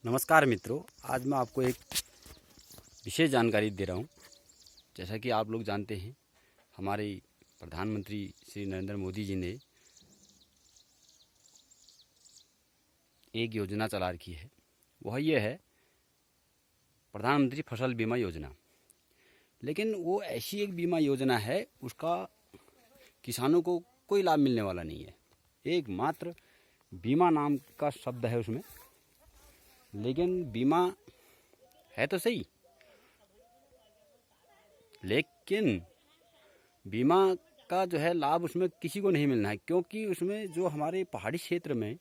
नमस्कार मित्रों, आज मैं आपको एक विशेष जानकारी दे रहा हूं। जैसा कि आप लोग जानते हैं, हमारे प्रधानमंत्री श्री नरेंद्र मोदी जी ने एक योजना चला रखी है। वह ये है प्रधानमंत्री फसल बीमा योजना। लेकिन वो ऐसी एक बीमा योजना है, उसका किसानों को कोई लाभ मिलने वाला नहीं है। एक मात्र बीमा नाम का शब्द है उसमें, लेकिन बीमा है तो सही, लेकिन बीमा का जो है लाभ उसमें किसी को नहीं मिलना है। क्योंकि उसमें जो हमारे पहाड़ी क्षेत्र में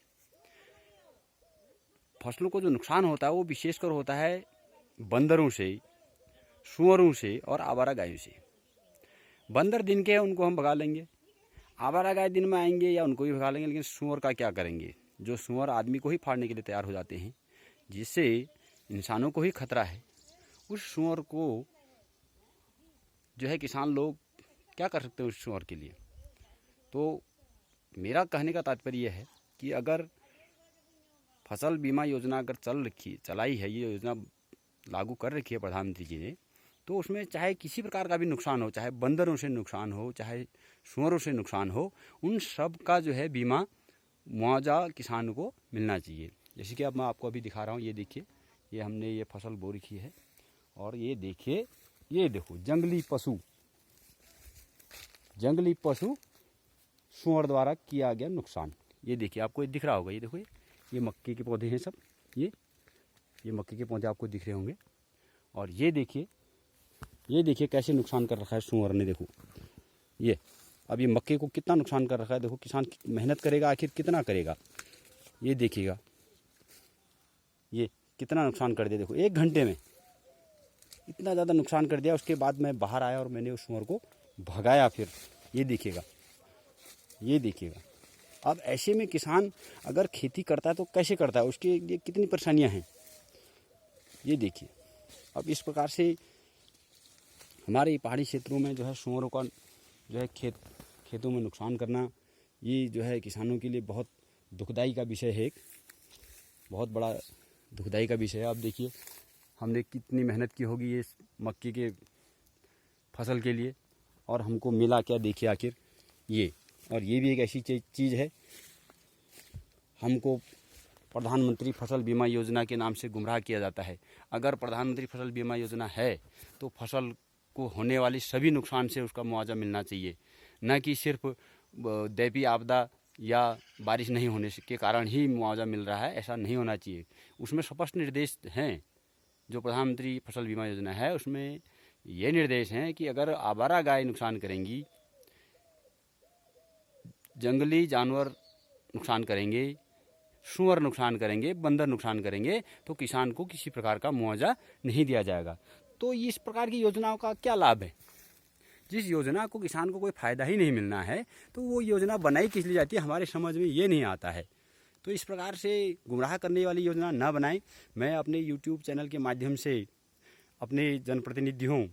फसलों को जो नुकसान होता है वो विशेषकर होता है बंदरों से, सूअरों से और आवारा गायों से। बंदर दिन के हैं, उनको हम भगा लेंगे। आवारा गाय दिन में आएंगे या उनको भी भगा लेंगे, लेकिन सूअर का क्या करेंगे? जो सूअर आदमी को ही फाड़ने के लिए तैयार हो जाते हैं, जिससे इंसानों को ही खतरा है। उस सूअर को जो है किसान लोग क्या कर सकते हैं उस सूअर के लिए? तो मेरा कहने का तात्पर्य है कि अगर फसल बीमा योजना अगर चलाई है, ये योजना लागू कर रखी है प्रधानमंत्री जी ने, तो उसमें चाहे किसी प्रकार का भी नुकसान हो, चाहे बंदरों से नुकसान हो, चाहे सूअरों से नुकसान हो, उन सब का जो है बीमा मुआवजा किसान को मिलना चाहिए। जैसे कि अब मैं आपको अभी दिखा रहा हूँ, ये देखिए, ये हमने ये फसल बो रखी है और ये देखिए, ये देखो जंगली पशु सूअर द्वारा किया गया नुकसान। ये देखिए, आपको ये दिख रहा होगा, ये देखो, ये मक्के के पौधे हैं सब, ये मक्के के पौधे आपको दिख रहे होंगे। और ये देखिए कैसे नुकसान कर रखा है सूअर ने। देखो ये अब ये मक्के को कितना नुकसान कर रखा है। देखो किसान मेहनत करेगा, आखिर कितना करेगा, ये देखिएगा, ये कितना नुकसान कर दिया। देखो 1 घंटे में इतना ज़्यादा नुकसान कर दिया। उसके बाद मैं बाहर आया और मैंने उस सूअर को भगाया। फिर ये देखिएगा। अब ऐसे में किसान अगर खेती करता है तो कैसे करता है, उसके लिए कितनी परेशानियां हैं, ये देखिए। अब इस प्रकार से हमारे पहाड़ी क्षेत्रों में जो है सूअरों का जो है खेतों में नुकसान करना, ये जो है किसानों के लिए बहुत दुखदाई का विषय है, एक बहुत बड़ा दुखदाई का विषय है। आप देखिए हमने कितनी मेहनत की होगी ये मक्के के फसल के लिए, और हमको मिला क्या? देखिए आखिर ये। और ये भी एक ऐसी चीज़ है, हमको प्रधानमंत्री फसल बीमा योजना के नाम से गुमराह किया जाता है। अगर प्रधानमंत्री फसल बीमा योजना है तो फसल को होने वाली सभी नुकसान से उसका मुआवजा मिलना चाहिए, न कि सिर्फ दैवीय आपदा या बारिश नहीं होने के कारण ही मुआवजा मिल रहा है। ऐसा नहीं होना चाहिए। उसमें स्पष्ट निर्देश हैं, जो प्रधानमंत्री फसल बीमा योजना है उसमें ये निर्देश हैं कि अगर आवारा गाय नुकसान करेंगी, जंगली जानवर नुकसान करेंगे, सूअर नुकसान करेंगे, बंदर नुकसान करेंगे, तो किसान को किसी प्रकार का मुआवजा नहीं दिया जाएगा। तो इस प्रकार की योजनाओं का क्या लाभ है? जिस योजना को किसान को कोई फ़ायदा ही नहीं मिलना है, तो वो योजना बनाई किस लिए जाती है, हमारे समझ में ये नहीं आता है। तो इस प्रकार से गुमराह करने वाली योजना ना बनाएं। मैं अपने यूट्यूब चैनल के माध्यम से अपने जनप्रतिनिधियों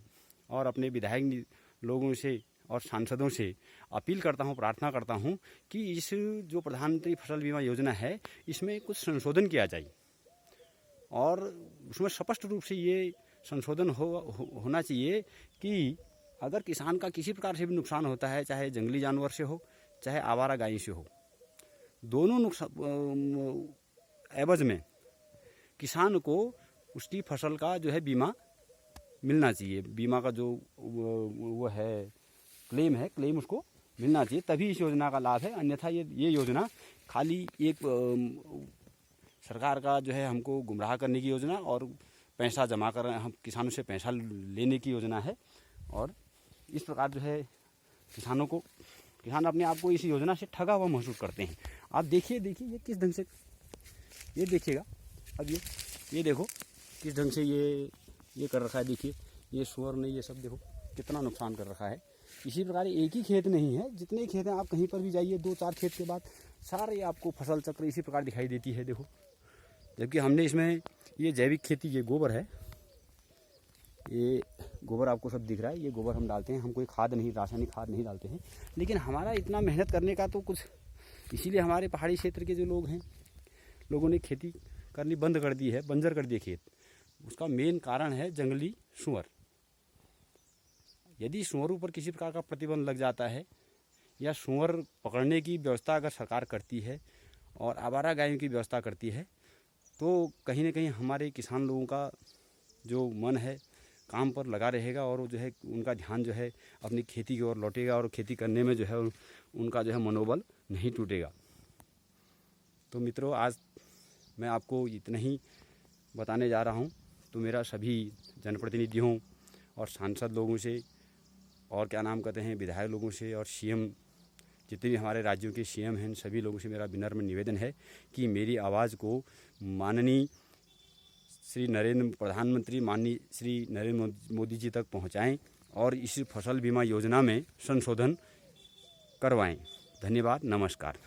और अपने विधायक लोगों से और सांसदों से अपील करता हूं, प्रार्थना करता हूं कि इस जो प्रधानमंत्री फसल बीमा योजना है, इसमें कुछ संशोधन किया जाए। और उसमें स्पष्ट रूप से ये संशोधन होना चाहिए कि अगर किसान का किसी प्रकार से भी नुकसान होता है, चाहे जंगली जानवर से हो, चाहे आवारा गाय से हो, दोनों नुकसान एवज में किसान को उसकी फसल का जो है बीमा मिलना चाहिए। बीमा का जो वो है क्लेम उसको मिलना चाहिए, तभी इस योजना का लाभ है। अन्यथा ये योजना खाली एक सरकार का जो है हमको गुमराह करने की योजना और पैसा जमा कर हम किसानों से पैसा लेने की योजना है। और इस प्रकार जो है किसान अपने आप को इस योजना से ठगा हुआ महसूस करते हैं। आप देखिए ये किस ढंग से, ये देखिएगा। अब ये देखो किस ढंग से ये कर रखा है। देखिए ये सूअर ने ये सब देखो कितना नुकसान कर रखा है। इसी प्रकार एक ही खेत नहीं है, जितने खेत हैं आप कहीं पर भी जाइए, 2-4 खेत के बाद सारे आपको फसल चक्र इसी प्रकार दिखाई देती है। देखो, जबकि हमने इसमें ये जैविक खेती, ये गोबर है, ये गोबर आपको सब दिख रहा है, ये गोबर हम डालते हैं। हम कोई खाद नहीं, रासायनिक खाद नहीं डालते हैं। लेकिन हमारा इतना मेहनत करने का तो कुछ, इसीलिए हमारे पहाड़ी क्षेत्र के जो लोग हैं, लोगों ने खेती करनी बंद कर दी है, बंजर कर दिए खेत, उसका मेन कारण है जंगली सूअर। यदि सूअरों पर किसी प्रकार का प्रतिबंध लग जाता है या सूअर पकड़ने की व्यवस्था अगर सरकार करती है और आवारा गायों की व्यवस्था करती है, तो कहीं ना कहीं हमारे किसान लोगों का जो मन है काम पर लगा रहेगा और जो है उनका ध्यान जो है अपनी खेती की ओर लौटेगा और खेती करने में जो है उनका जो है मनोबल नहीं टूटेगा। तो मित्रों, आज मैं आपको इतना ही बताने जा रहा हूँ। तो मेरा सभी जनप्रतिनिधियों और सांसद लोगों से और क्या नाम कहते हैं विधायक लोगों से और सीएम, जितने भी हमारे राज्यों के सीएम हैं, सभी लोगों से मेरा विनम्र निवेदन है कि मेरी आवाज़ को माननीय प्रधानमंत्री माननीय श्री नरेंद्र मोदी जी तक पहुंचाएं और इस फसल बीमा योजना में संशोधन करवाएं। धन्यवाद, नमस्कार।